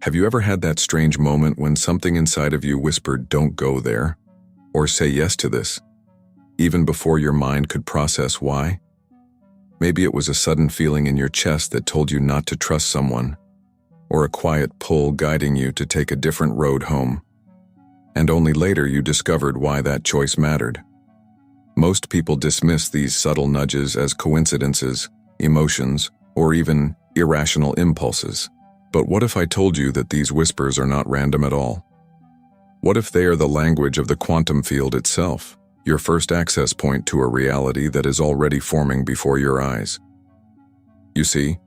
Have you ever had that strange moment when something inside of you whispered, "Don't go there," or "Say yes to this," even before your mind could process why? Maybe it was a sudden feeling in your chest that told you not to trust someone, or a quiet pull guiding you to take a different road home. And only later you discovered why that choice mattered. Most people dismiss these subtle nudges as coincidences, emotions, or even irrational impulses. But what if I told you that these whispers are not random at all? What if they are the language of the quantum field itself, your first access point to a reality that is already forming before your eyes? You see,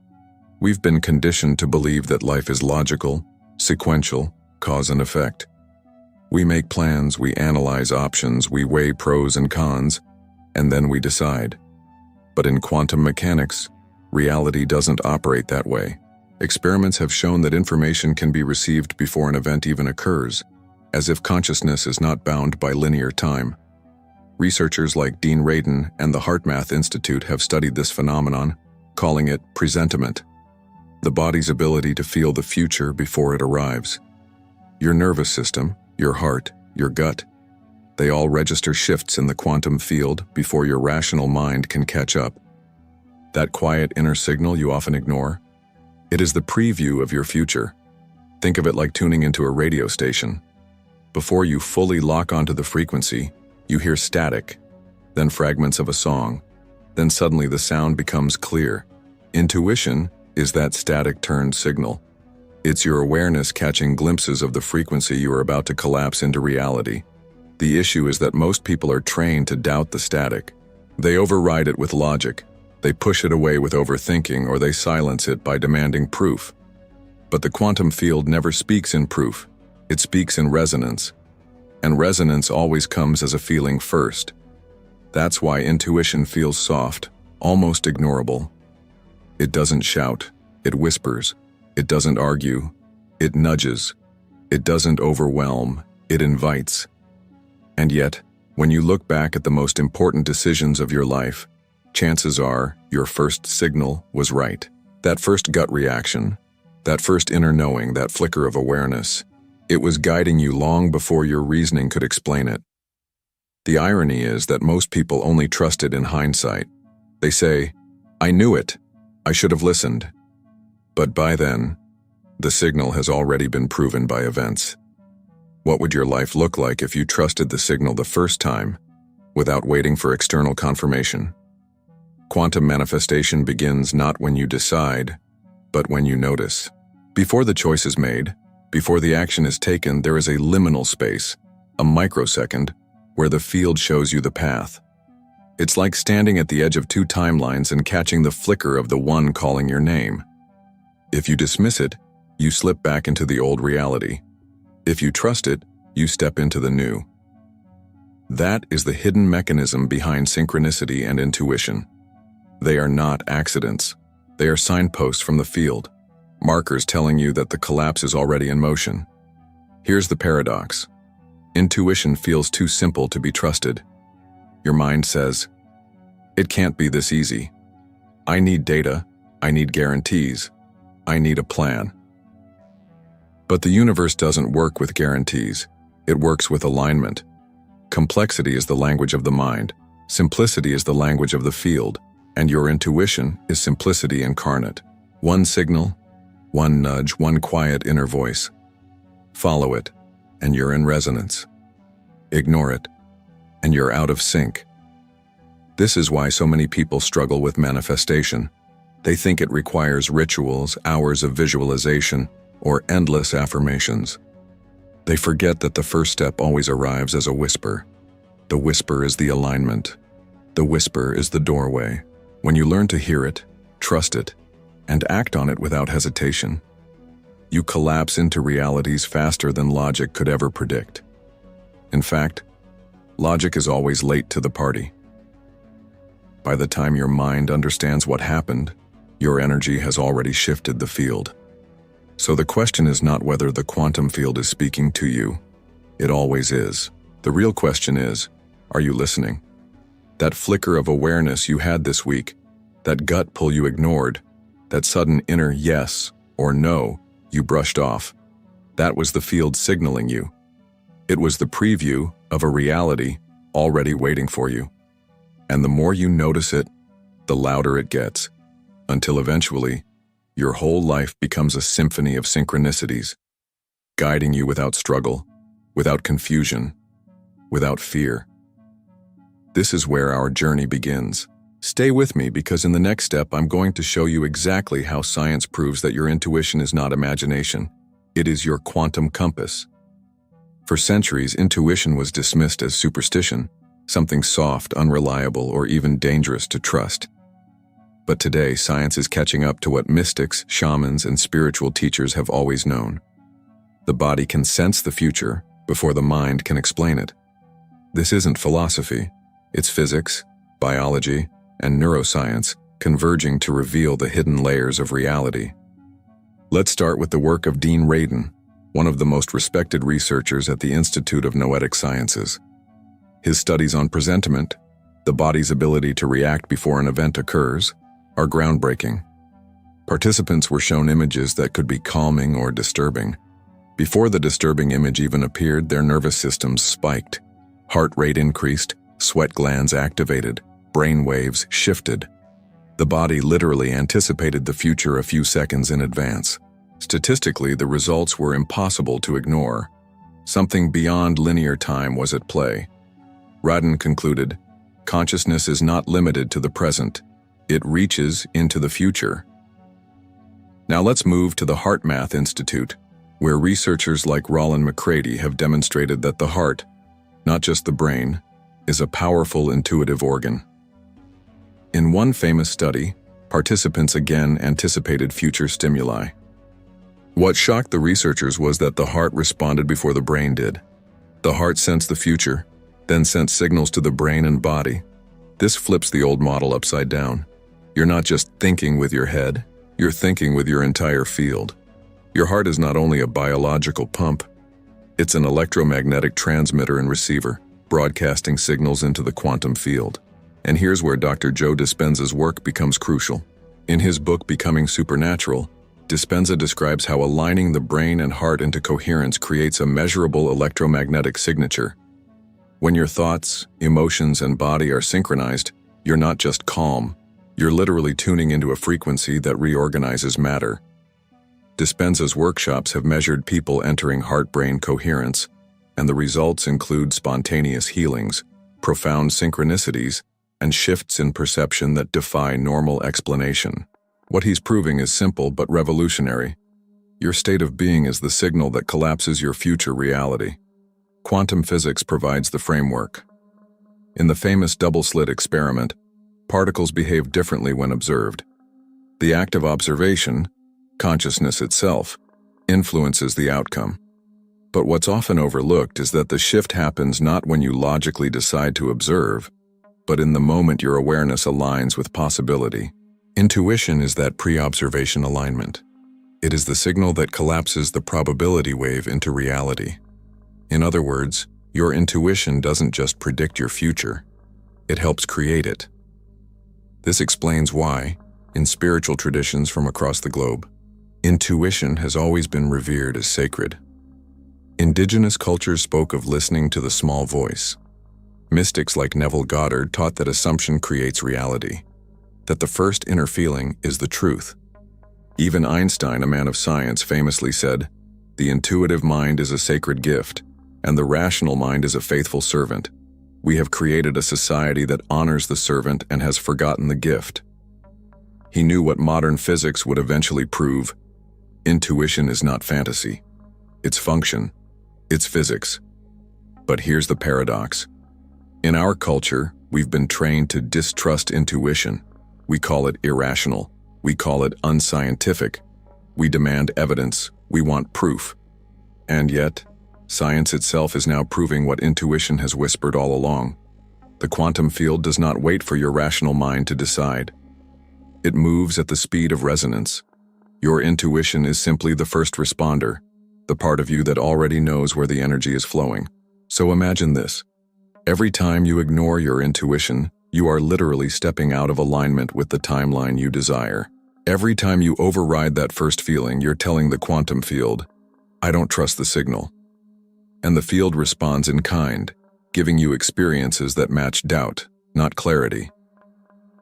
we've been conditioned to believe that life is logical, sequential, cause and effect. We make plans, we analyze options, we weigh pros and cons, and then we decide. But in quantum mechanics, reality doesn't operate that way. Experiments have shown that information can be received before an event even occurs, as if consciousness is not bound by linear time. Researchers like Dean Radin and the HeartMath Institute have studied this phenomenon, calling it presentiment, the body's ability to feel the future before it arrives. Your nervous system, your heart, your gut, they all register shifts in the quantum field before your rational mind can catch up. That quiet inner signal you often ignore, it is the preview of your future. Think of it like tuning into a radio station. Before you fully lock onto the frequency, you hear static, then fragments of a song, then suddenly the sound becomes clear. Intuition is that static turned signal. It's your awareness catching glimpses of the frequency you are about to collapse into reality. The issue is that most people are trained to doubt the static. They override it with logic. They push it away with overthinking, or they silence it by demanding proof. But the quantum field never speaks in proof. It speaks in resonance. And resonance always comes as a feeling first. That's why intuition feels soft, almost ignorable. It doesn't shout, it whispers. It doesn't argue, it nudges. It doesn't overwhelm, it invites. And yet, when you look back at the most important decisions of your life, chances are your first signal was right. That first gut reaction, that first inner knowing, that flicker of awareness, it was guiding you long before your reasoning could explain it. The irony is that most people only trust it in hindsight. They say, "I knew it. I should have listened." But by then, the signal has already been proven by events. What would your life look like if you trusted the signal the first time, without waiting for external confirmation? Quantum manifestation begins not when you decide, but when you notice. Before the choice is made, before the action is taken, there is a liminal space, a microsecond, where the field shows you the path. It's like standing at the edge of two timelines and catching the flicker of the one calling your name. If you dismiss it, you slip back into the old reality. If you trust it, you step into the new. That is the hidden mechanism behind synchronicity and intuition. They are not accidents. They are signposts from the field, markers telling you that the collapse is already in motion. Here's the paradox. Intuition feels too simple to be trusted. Your mind says, "It can't be this easy. I need data. I need guarantees. I need a plan." But the universe doesn't work with guarantees. It works with alignment. Complexity is the language of the mind. Simplicity is the language of the field. And your intuition is simplicity incarnate. One signal, one nudge, one quiet inner voice. Follow it, and you're in resonance. Ignore it, and you're out of sync. This is why so many people struggle with manifestation. They think it requires rituals, hours of visualization, or endless affirmations. They forget that the first step always arrives as a whisper. The whisper is the alignment. The whisper is the doorway. When you learn to hear it, trust it, and act on it without hesitation, you collapse into realities faster than logic could ever predict. In fact, logic is always late to the party. By the time your mind understands what happened, your energy has already shifted the field. So the question is not whether the quantum field is speaking to you. It always is. The real question is, are you listening? That flicker of awareness you had this week, that gut pull you ignored, that sudden inner yes or no you brushed off, That was the field signaling you. It was the preview of a reality already waiting for you. And the more you notice it, the louder it gets, until eventually, your whole life becomes a symphony of synchronicities, guiding you without struggle, without confusion, without fear. This is where our journey begins. Stay with me because in the next step I'm going to show you exactly how science proves that your intuition is not imagination. It is your quantum compass. For centuries, intuition was dismissed as superstition, something soft, unreliable, or even dangerous to trust. But today, science is catching up to what mystics, shamans, and spiritual teachers have always known. The body can sense the future before the mind can explain it. This isn't philosophy. It's physics, biology, and neuroscience converging to reveal the hidden layers of reality. Let's start with the work of Dean Radin, one of the most respected researchers at the Institute of Noetic Sciences. His studies on presentiment, the body's ability to react before an event occurs, are groundbreaking. Participants were shown images that could be calming or disturbing. Before the disturbing image even appeared, their nervous systems spiked. Heart rate increased, sweat glands activated, brain waves shifted. The body literally anticipated the future a few seconds in advance. Statistically, the results were impossible to ignore. Something beyond linear time was at play. Radin concluded, consciousness is not limited to the present. It reaches into the future. Now let's move to the HeartMath Institute, where researchers like Roland McCready have demonstrated that the heart, not just the brain, is a powerful intuitive organ. In one famous study, participants again anticipated future stimuli. What shocked the researchers was that the heart responded before the brain did. The heart sensed the future, then sent signals to the brain and body. This flips the old model upside down. You're not just thinking with your head, you're thinking with your entire field. Your heart is not only a biological pump, it's an electromagnetic transmitter and receiver, broadcasting signals into the quantum field. And here's where Dr. Joe Dispenza's work becomes crucial. In his book, Becoming Supernatural, Dispenza describes how aligning the brain and heart into coherence creates a measurable electromagnetic signature. When your thoughts, emotions, and body are synchronized, you're not just calm, you're literally tuning into a frequency that reorganizes matter. Dispenza's workshops have measured people entering heart-brain coherence, and the results include spontaneous healings, profound synchronicities, and shifts in perception that defy normal explanation. What he's proving is simple but revolutionary. Your state of being is the signal that collapses your future reality. Quantum physics provides the framework. In the famous double-slit experiment, particles behave differently when observed. The act of observation, consciousness itself, influences the outcome. But what's often overlooked is that the shift happens not when you logically decide to observe, but in the moment your awareness aligns with possibility. Intuition is that pre-observation alignment. It is the signal that collapses the probability wave into reality. In other words, your intuition doesn't just predict your future, it helps create it. This explains why, in spiritual traditions from across the globe, intuition has always been revered as sacred. Indigenous cultures spoke of listening to the small voice. Mystics like Neville Goddard taught that assumption creates reality, that the first inner feeling is the truth. Even Einstein, a man of science, famously said, "The intuitive mind is a sacred gift, and the rational mind is a faithful servant. We have created a society that honors the servant and has forgotten the gift." He knew what modern physics would eventually prove. Intuition is not fantasy. It's function. It's physics. But here's the paradox. In our culture, we've been trained to distrust intuition. We call it irrational. We call it unscientific. We demand evidence. We want proof. And yet, science itself is now proving what intuition has whispered all along. The quantum field does not wait for your rational mind to decide. It moves at the speed of resonance. Your intuition is simply the first responder, the part of you that already knows where the energy is flowing. So imagine this. Every time you ignore your intuition, you are literally stepping out of alignment with the timeline you desire. Every time you override that first feeling, you're telling the quantum field, I don't trust the signal. And the field responds in kind, giving you experiences that match doubt, not clarity.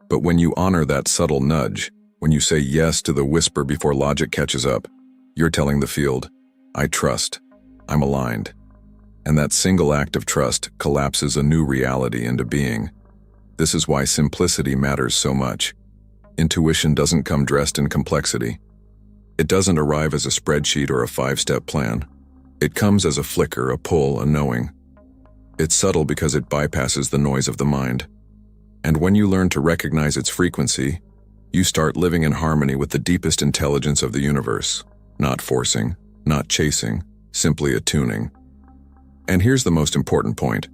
But when you honor that subtle nudge, when you say yes to the whisper before logic catches up, you're telling the field, I trust, I'm aligned. And that single act of trust collapses a new reality into being. This is why simplicity matters so much. Intuition doesn't come dressed in complexity. It doesn't arrive as a spreadsheet or a 5-step plan. It comes as a flicker, a pull, a knowing. It's subtle because it bypasses the noise of the mind. And when you learn to recognize its frequency, you start living in harmony with the deepest intelligence of the universe. Not forcing, not chasing, simply attuning. And here's the most important point.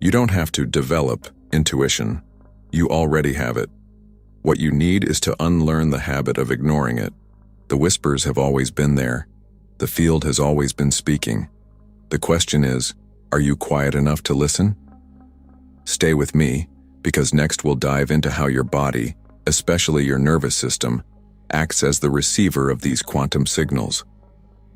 You don't have to develop intuition. You already have it. What you need is to unlearn the habit of ignoring it. The whispers have always been there. The field has always been speaking. The question is, are you quiet enough to listen? Stay with me, because next we'll dive into how your body, especially your nervous system, acts as the receiver of these quantum signals.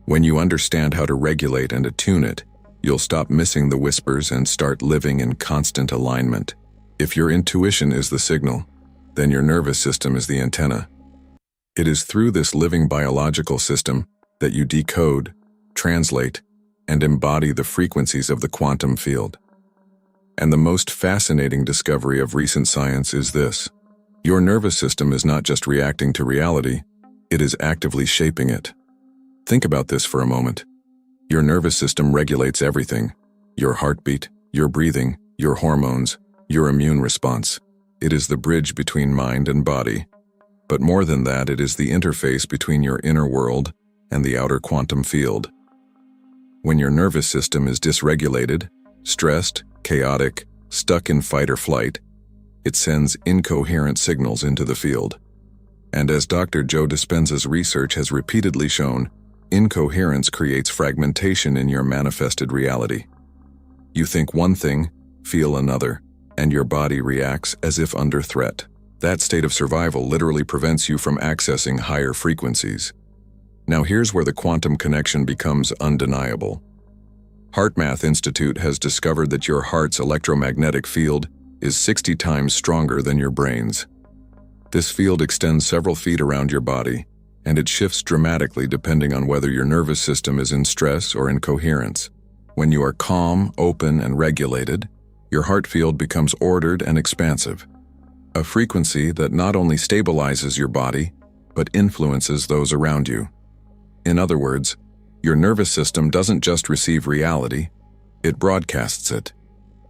When you understand how to regulate and attune it, you'll stop missing the whispers and start living in constant alignment. If your intuition is the signal, then your nervous system is the antenna. It is through this living biological system that you decode, translate, and embody the frequencies of the quantum field. And the most fascinating discovery of recent science is this. Your nervous system is not just reacting to reality, it is actively shaping it. Think about this for a moment. Your nervous system regulates everything: your heartbeat, your breathing, your hormones, your immune response. It is the bridge between mind and body. But more than that, it is the interface between your inner world and the outer quantum field. When your nervous system is dysregulated, stressed, chaotic, stuck in fight or flight, it sends incoherent signals into the field. And as Dr. Joe Dispenza's research has repeatedly shown, incoherence creates fragmentation in your manifested reality. You think one thing, feel another, and your body reacts as if under threat. That state of survival literally prevents you from accessing higher frequencies. Now here's where the quantum connection becomes undeniable. HeartMath Institute has discovered that your heart's electromagnetic field is 60 times stronger than your brain's. This field extends several feet around your body, and it shifts dramatically depending on whether your nervous system is in stress or in coherence. When you are calm, open, and regulated, your heart field becomes ordered and expansive, a frequency that not only stabilizes your body, but influences those around you. In other words, your nervous system doesn't just receive reality, it broadcasts it.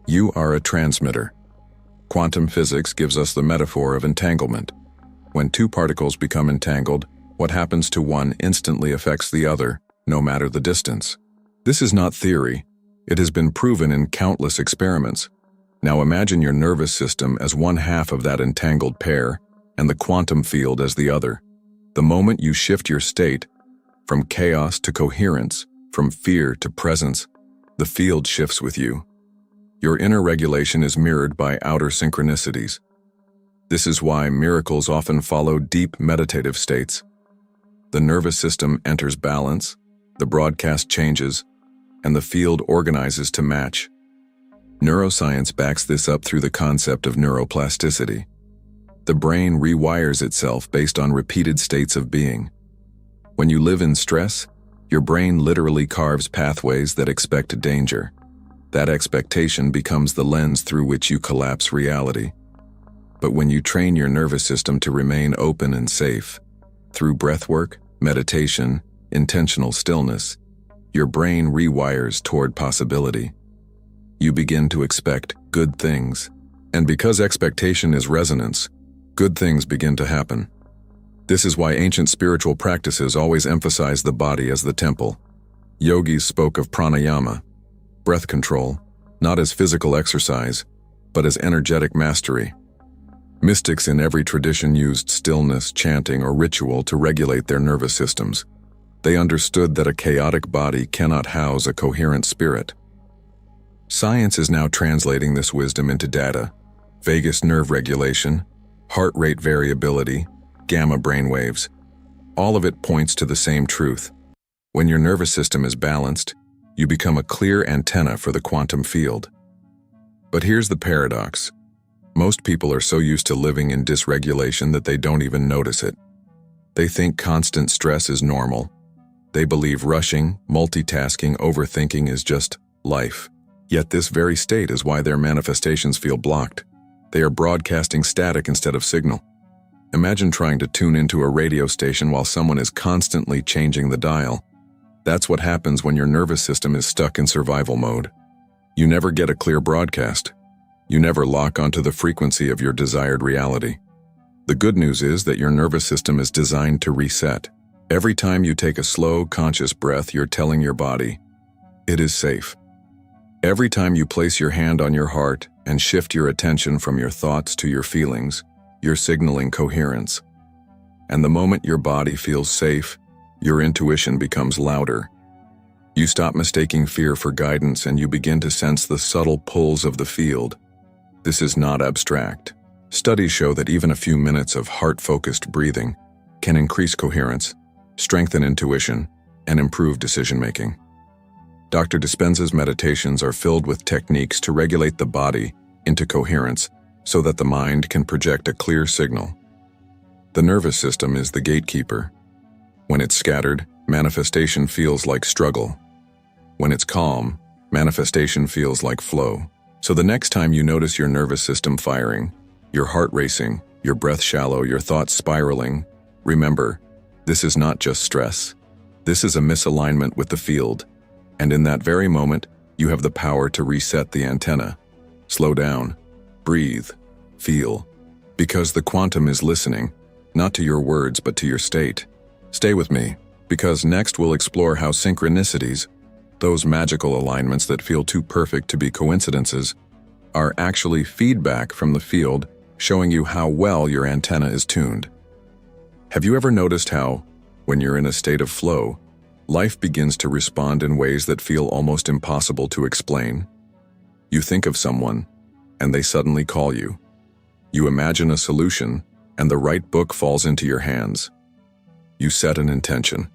You are a transmitter. Quantum physics gives us the metaphor of entanglement. When two particles become entangled, what happens to one instantly affects the other, no matter the distance. This is not theory. It has been proven in countless experiments. Now imagine your nervous system as one half of that entangled pair, and the quantum field as the other. The moment you shift your state, from chaos to coherence, from fear to presence, the field shifts with you. Your inner regulation is mirrored by outer synchronicities. This is why miracles often follow deep meditative states. The nervous system enters balance, the broadcast changes, and the field organizes to match. Neuroscience backs this up through the concept of neuroplasticity. The brain rewires itself based on repeated states of being. When you live in stress, your brain literally carves pathways that expect danger. That expectation becomes the lens through which you collapse reality. But when you train your nervous system to remain open and safe, through breathwork, meditation, intentional stillness, your brain rewires toward possibility. You begin to expect good things. And because expectation is resonance, good things begin to happen. This is why ancient spiritual practices always emphasize the body as the temple. Yogis spoke of pranayama, breath control, not as physical exercise, but as energetic mastery. Mystics in every tradition used stillness, chanting, or ritual to regulate their nervous systems. They understood that a chaotic body cannot house a coherent spirit. Science is now translating this wisdom into data: vagus nerve regulation, heart rate variability, gamma brainwaves. All of it points to the same truth. When your nervous system is balanced, you become a clear antenna for the quantum field. But here's the paradox. Most people are so used to living in dysregulation that they don't even notice it. They think constant stress is normal. They believe rushing, multitasking, overthinking is just life. Yet this very state is why their manifestations feel blocked. They are broadcasting static instead of signal. Imagine trying to tune into a radio station while someone is constantly changing the dial. That's what happens when your nervous system is stuck in survival mode. You never get a clear broadcast. You never lock onto the frequency of your desired reality. The good news is that your nervous system is designed to reset. Every time you take a slow, conscious breath, you're telling your body, it is safe. Every time you place your hand on your heart and shift your attention from your thoughts to your feelings, you're signaling coherence. And the moment your body feels safe, your intuition becomes louder. You stop mistaking fear for guidance and you begin to sense the subtle pulls of the field. This is not abstract. Studies show that even a few minutes of heart-focused breathing can increase coherence, strengthen intuition, and improve decision-making. Dr. Dispenza's meditations are filled with techniques to regulate the body into coherence so that the mind can project a clear signal. The nervous system is the gatekeeper. When it's scattered, manifestation feels like struggle. When it's calm, manifestation feels like flow. So the next time you notice your nervous system firing, your heart racing, your breath shallow, your thoughts spiraling, remember, this is not just stress. This is a misalignment with the field. And in that very moment, you have the power to reset the antenna. Slow down, breathe, feel. Because the quantum is listening, not to your words but to your state. Stay with me, because next we'll explore how synchronicities, those magical alignments that feel too perfect to be coincidences, are actually feedback from the field showing you how well your antenna is tuned. Have you ever noticed how, when you're in a state of flow, life begins to respond in ways that feel almost impossible to explain? You think of someone, and they suddenly call you. You imagine a solution, and the right book falls into your hands. You set an intention.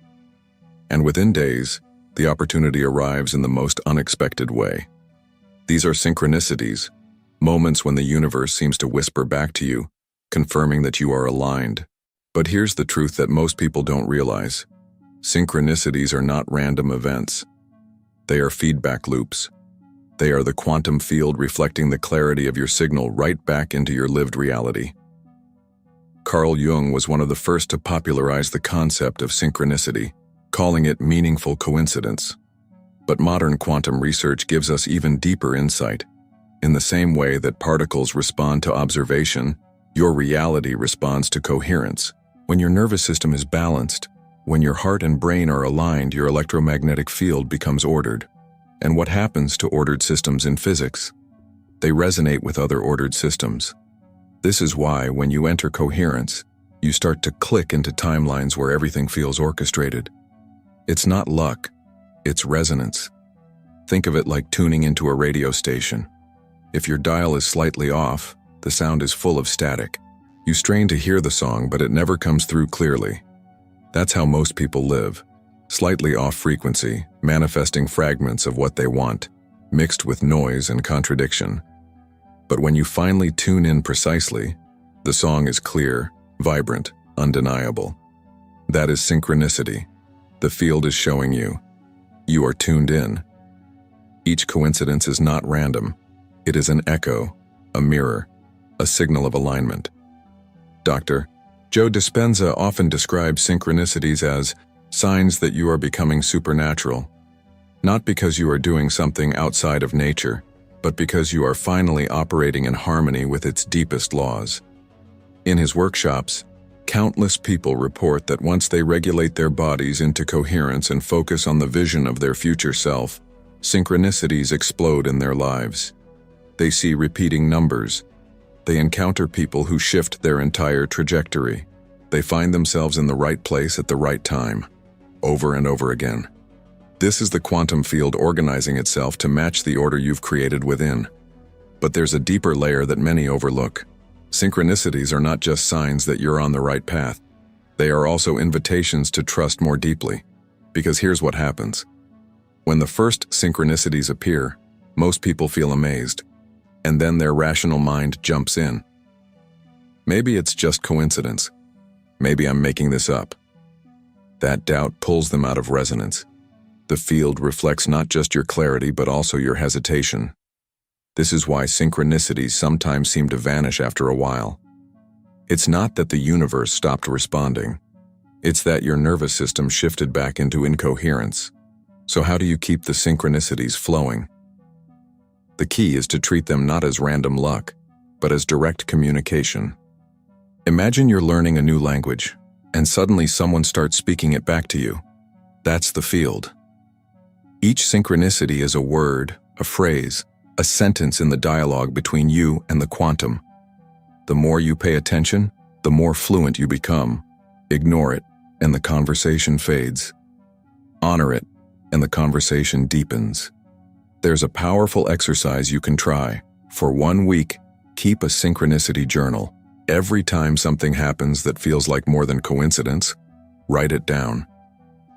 And within days, the opportunity arrives in the most unexpected way. These are synchronicities, moments when the universe seems to whisper back to you, confirming that you are aligned. But here's the truth that most people don't realize. Synchronicities are not random events. They are feedback loops. They are the quantum field reflecting the clarity of your signal right back into your lived reality. Carl Jung was one of the first to popularize the concept of synchronicity, calling it meaningful coincidence. But modern quantum research gives us even deeper insight. In the same way that particles respond to observation, your reality responds to coherence. When your nervous system is balanced, when your heart and brain are aligned, your electromagnetic field becomes ordered. And what happens to ordered systems in physics? They resonate with other ordered systems. This is why, when you enter coherence, you start to click into timelines where everything feels orchestrated. It's not luck, it's resonance. Think of it like tuning into a radio station. If your dial is slightly off, the sound is full of static. You strain to hear the song, but it never comes through clearly. That's how most people live. Slightly off frequency, manifesting fragments of what they want, mixed with noise and contradiction. But when you finally tune in precisely, the song is clear, vibrant, undeniable. That is synchronicity. The field is showing you. You are tuned in. Each coincidence is not random. It is an echo, a mirror, a signal of alignment. Dr. Joe Dispenza often describes synchronicities as signs that you are becoming supernatural, not because you are doing something outside of nature, but because you are finally operating in harmony with its deepest laws. In his workshops, countless people report that once they regulate their bodies into coherence and focus on the vision of their future self, synchronicities explode in their lives. They see repeating numbers. They encounter people who shift their entire trajectory. They find themselves in the right place at the right time, over and over again. This is the quantum field organizing itself to match the order you've created within. But there's a deeper layer that many overlook. Synchronicities are not just signs that you're on the right path. They are also invitations to trust more deeply. Because here's what happens. When the first synchronicities appear, most people feel amazed, and then their rational mind jumps in. Maybe it's just coincidence. Maybe I'm making this up. That doubt pulls them out of resonance. The field reflects not just your clarity but also your hesitation. This is why synchronicities sometimes seem to vanish after a while. It's not that the universe stopped responding. It's that your nervous system shifted back into incoherence. So how do you keep the synchronicities flowing? The key is to treat them not as random luck, but as direct communication. Imagine you're learning a new language, and suddenly someone starts speaking it back to you. That's the field. Each synchronicity is a word, a phrase, a sentence in the dialogue between you and the quantum. The more you pay attention, the more fluent you become. Ignore it, and the conversation fades. Honor it, and the conversation deepens. There's a powerful exercise you can try. For 1 week, keep a synchronicity journal. Every time something happens that feels like more than coincidence, write it down.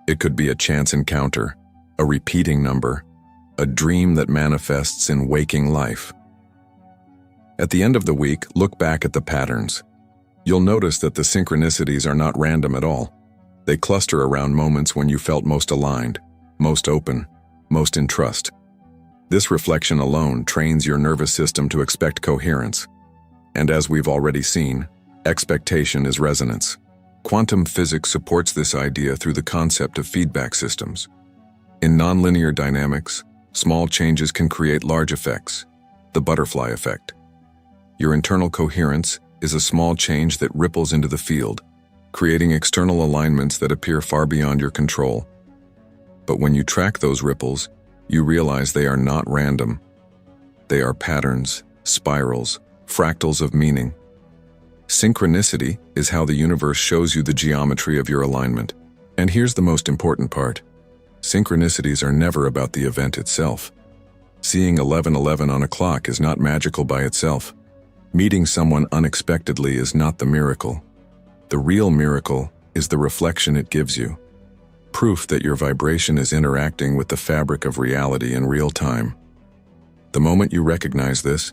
It could be a chance encounter, a repeating number, a dream that manifests in waking life. At the end of the week, look back at the patterns. You'll notice that the synchronicities are not random at all. They cluster around moments when you felt most aligned, most open, most in trust. This reflection alone trains your nervous system to expect coherence. And as we've already seen, expectation is resonance. Quantum physics supports this idea through the concept of feedback systems. In nonlinear dynamics, small changes can create large effects, the butterfly effect. Your internal coherence is a small change that ripples into the field, creating external alignments that appear far beyond your control. But when you track those ripples, you realize they are not random. They are patterns, spirals, fractals of meaning. Synchronicity is how the universe shows you the geometry of your alignment. And here's the most important part. Synchronicities are never about the event itself. Seeing 11:11 on a clock is not magical by itself. Meeting someone unexpectedly is not the miracle. The real miracle is the reflection it gives you. Proof that your vibration is interacting with the fabric of reality in real time. The moment you recognize this,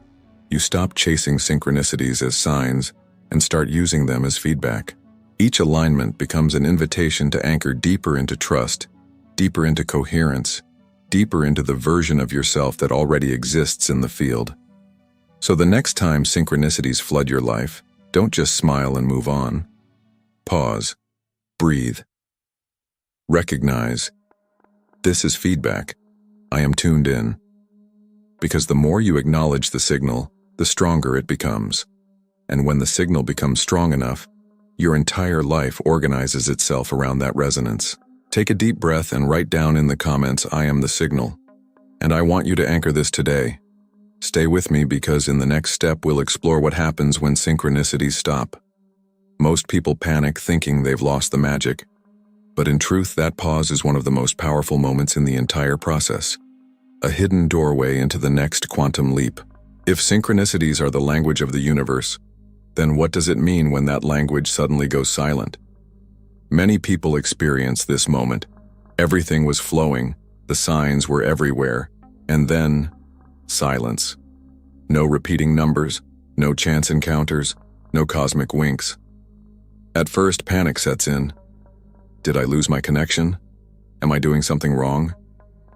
you stop chasing synchronicities as signs and start using them as feedback. Each alignment becomes an invitation to anchor deeper into trust, deeper into coherence, deeper into the version of yourself that already exists in the field. So the next time synchronicities flood your life, don't just smile and move on. Pause. Breathe. Recognize. This is feedback. I am tuned in. Because the more you acknowledge the signal, the stronger it becomes. And when the signal becomes strong enough, your entire life organizes itself around that resonance. Take a deep breath and write down in the comments, I am the signal. And I want you to anchor this today. Stay with me because in the next step we'll explore what happens when synchronicities stop. Most people panic thinking they've lost the magic. But in truth, that pause is one of the most powerful moments in the entire process. A hidden doorway into the next quantum leap. If synchronicities are the language of the universe, then what does it mean when that language suddenly goes silent? Many people experience this moment. Everything was flowing, the signs were everywhere, and then silence. No repeating numbers, no chance encounters, no cosmic winks. At first, panic sets in. Did I lose my connection? Am I doing something wrong?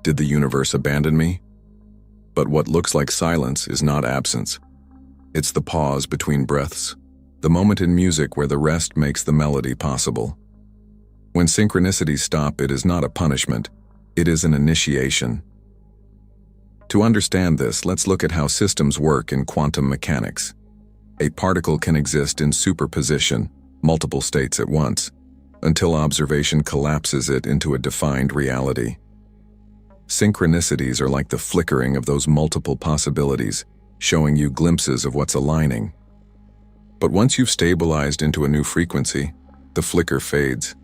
Did the universe abandon me? But what looks like silence is not absence. It's the pause between breaths, the moment in music where the rest makes the melody possible. When synchronicities stop, it is not a punishment, it is an initiation. To understand this, let's look at how systems work in quantum mechanics. A particle can exist in superposition, multiple states at once, until observation collapses it into a defined reality. Synchronicities are like the flickering of those multiple possibilities, showing you glimpses of what's aligning. But once you've stabilized into a new frequency, the flicker fades.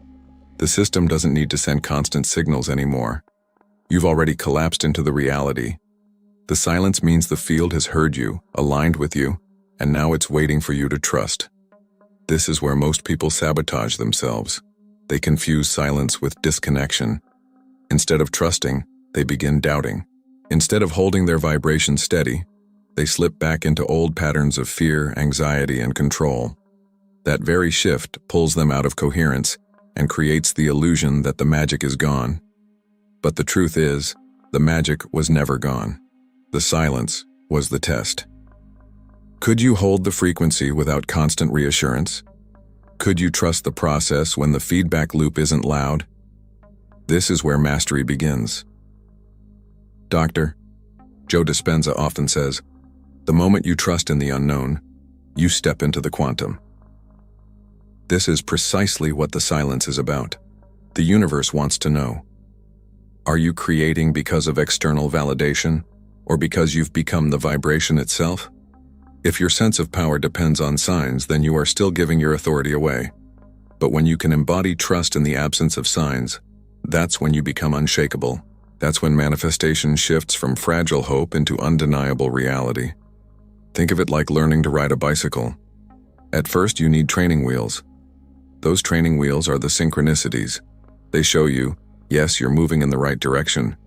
The system doesn't need to send constant signals anymore. You've already collapsed into the reality. The silence means the field has heard you, aligned with you, and now it's waiting for you to trust. This is where most people sabotage themselves. They confuse silence with disconnection. Instead of trusting, they begin doubting. Instead of holding their vibration steady, they slip back into old patterns of fear, anxiety, and control. That very shift pulls them out of coherence and creates the illusion that the magic is gone. But the truth is, the magic was never gone. The silence was the test. Could you hold the frequency without constant reassurance? Could you trust the process when the feedback loop isn't loud? This is where mastery begins. Dr. Joe Dispenza often says, the moment you trust in the unknown, you step into the quantum. This is precisely what the silence is about. The universe wants to know. Are you creating because of external validation, or because you've become the vibration itself? If your sense of power depends on signs, then you are still giving your authority away. But when you can embody trust in the absence of signs, that's when you become unshakable. That's when manifestation shifts from fragile hope into undeniable reality. Think of it like learning to ride a bicycle. At first, you need training wheels. Those training wheels are the synchronicities. They show you, yes, you're moving in the right direction.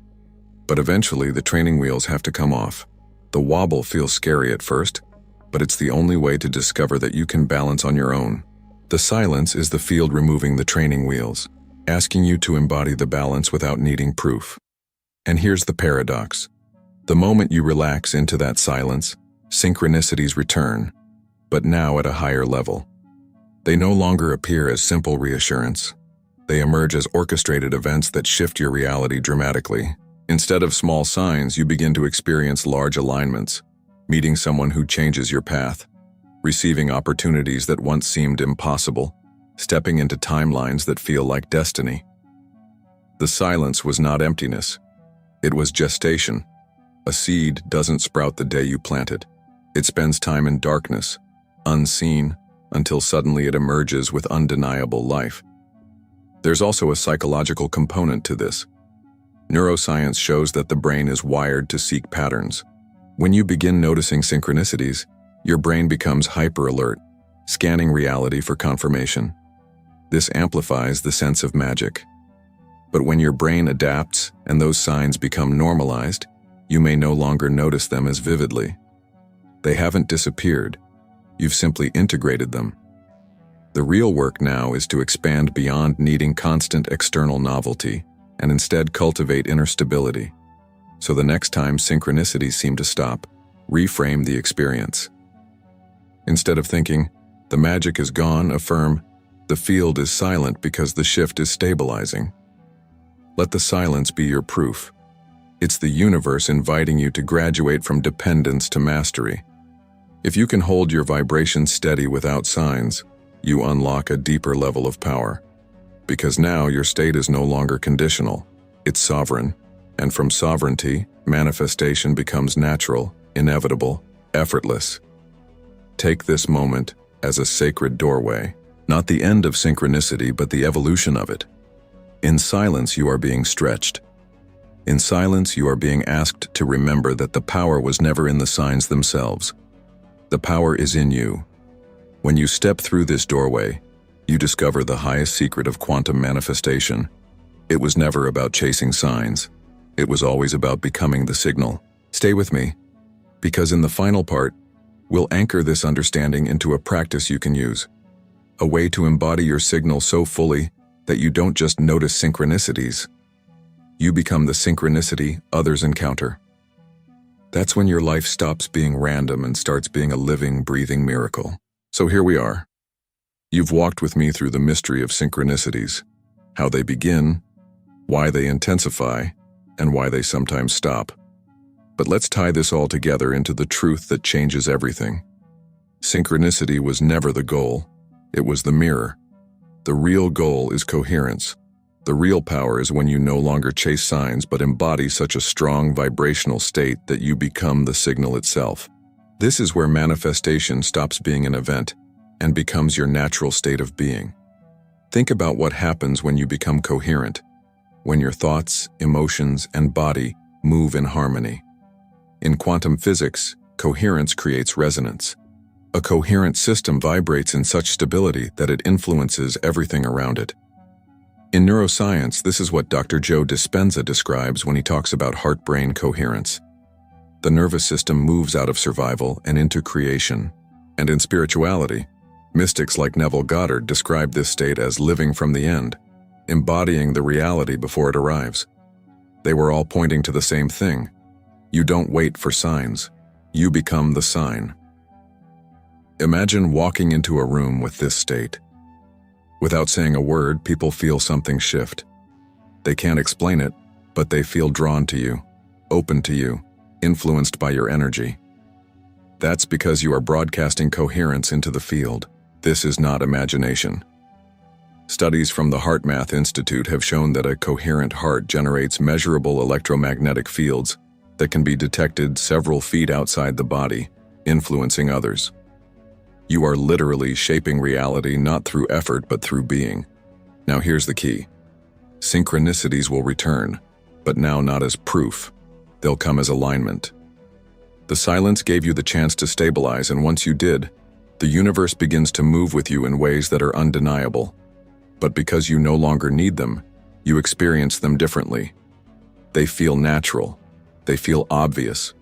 But eventually, the training wheels have to come off. The wobble feels scary at first, but it's the only way to discover that you can balance on your own. The silence is the field removing the training wheels, asking you to embody the balance without needing proof. And here's the paradox. The moment you relax into that silence, synchronicities return, but now at a higher level. They no longer appear as simple reassurance. They emerge as orchestrated events that shift your reality dramatically. Instead of small signs, you begin to experience large alignments, meeting someone who changes your path, receiving opportunities that once seemed impossible, stepping into timelines that feel like destiny. The silence was not emptiness. It was gestation. A seed doesn't sprout the day you plant it. It spends time in darkness, unseen, until suddenly it emerges with undeniable life. There's also a psychological component to this. Neuroscience shows that the brain is wired to seek patterns. When you begin noticing synchronicities, your brain becomes hyper-alert, scanning reality for confirmation. This amplifies the sense of magic. But when your brain adapts and those signs become normalized, you may no longer notice them as vividly. They haven't disappeared. You've simply integrated them. The real work now is to expand beyond needing constant external novelty and instead cultivate inner stability. So the next time synchronicities seem to stop, reframe the experience. Instead of thinking, the magic is gone, affirm, the field is silent because the shift is stabilizing. Let the silence be your proof. It's the universe inviting you to graduate from dependence to mastery. If you can hold your vibration steady without signs, you unlock a deeper level of power. Because now your state is no longer conditional, it's sovereign. And from sovereignty, manifestation becomes natural, inevitable, effortless. Take this moment as a sacred doorway, not the end of synchronicity, but the evolution of it. In silence, you are being stretched. In silence, you are being asked to remember that the power was never in the signs themselves. The power is in you. When you step through this doorway, you discover the highest secret of quantum manifestation. It was never about chasing signs. It was always about becoming the signal. Stay with me, because in the final part, we'll anchor this understanding into a practice you can use. A way to embody your signal so fully that you don't just notice synchronicities. You become the synchronicity others encounter. That's when your life stops being random and starts being a living, breathing miracle. So here we are. You've walked with me through the mystery of synchronicities, how they begin, why they intensify, and why they sometimes stop. But let's tie this all together into the truth that changes everything. Synchronicity was never the goal. It was the mirror. The real goal is coherence. The real power is when you no longer chase signs but embody such a strong vibrational state that you become the signal itself. This is where manifestation stops being an event and becomes your natural state of being. Think about what happens when you become coherent, when your thoughts, emotions, and body move in harmony. In quantum physics, coherence creates resonance. A coherent system vibrates in such stability that it influences everything around it. In neuroscience, this is what Dr. Joe Dispenza describes when he talks about heart-brain coherence. The nervous system moves out of survival and into creation. And in spirituality, mystics like Neville Goddard describe this state as living from the end, embodying the reality before it arrives. They were all pointing to the same thing. You don't wait for signs. You become the sign. Imagine walking into a room with this state. Without saying a word, people feel something shift. They can't explain it, but they feel drawn to you, open to you, influenced by your energy. That's because you are broadcasting coherence into the field. This is not imagination. Studies from the HeartMath Institute have shown that a coherent heart generates measurable electromagnetic fields that can be detected several feet outside the body, influencing others. You are literally shaping reality not through effort but through being. Now here's the key. Synchronicities will return, but now not as proof. They'll come as alignment. The silence gave you the chance to stabilize, and once you did, the universe begins to move with you in ways that are undeniable. But because you no longer need them, you experience them differently. They feel natural. They feel obvious.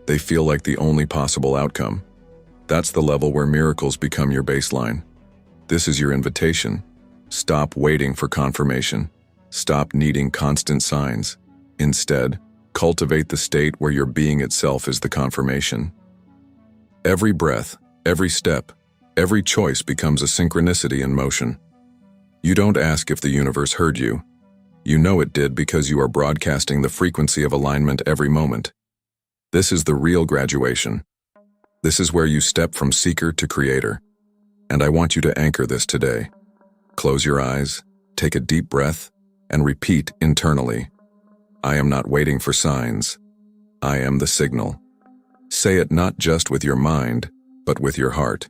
They feel like the only possible outcome. That's the level where miracles become your baseline. This is your invitation. Stop waiting for confirmation. Stop needing constant signs. Instead, cultivate the state where your being itself is the confirmation. Every breath, every step, every choice becomes a synchronicity in motion. You don't ask if the universe heard you. You know it did because you are broadcasting the frequency of alignment every moment. This is the real graduation. This is where you step from seeker to creator. And I want you to anchor this today. Close your eyes, take a deep breath, and repeat internally. I am not waiting for signs. I am the signal. Say it not just with your mind, but with your heart.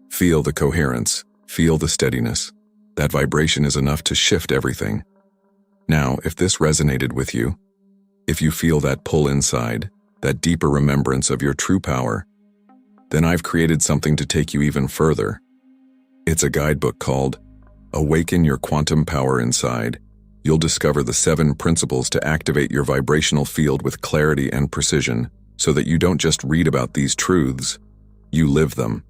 Feel the coherence, feel the steadiness. That vibration is enough to shift everything. Now, if this resonated with you, if you feel that pull inside, that deeper remembrance of your true power, then I've created something to take you even further. It's a guidebook called Awaken Your Quantum Power Inside. You'll discover the 7 principles to activate your vibrational field with clarity and precision, so that you don't just read about these truths, you live them.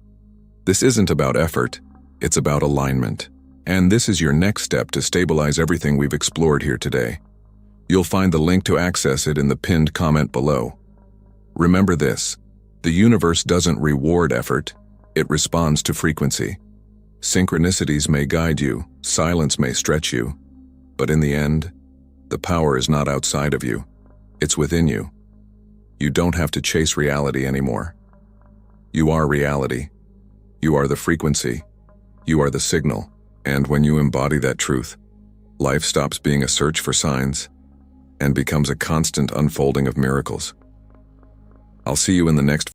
This isn't about effort, it's about alignment. And this is your next step to stabilize everything we've explored here today. You'll find the link to access it in the pinned comment below. Remember this, the universe doesn't reward effort, it responds to frequency. Synchronicities may guide you, silence may stretch you, but in the end, the power is not outside of you, it's within you. You don't have to chase reality anymore. You are reality. You are the frequency. You are the signal. And when you embody that truth, life stops being a search for signs and becomes a constant unfolding of miracles. I'll see you in the next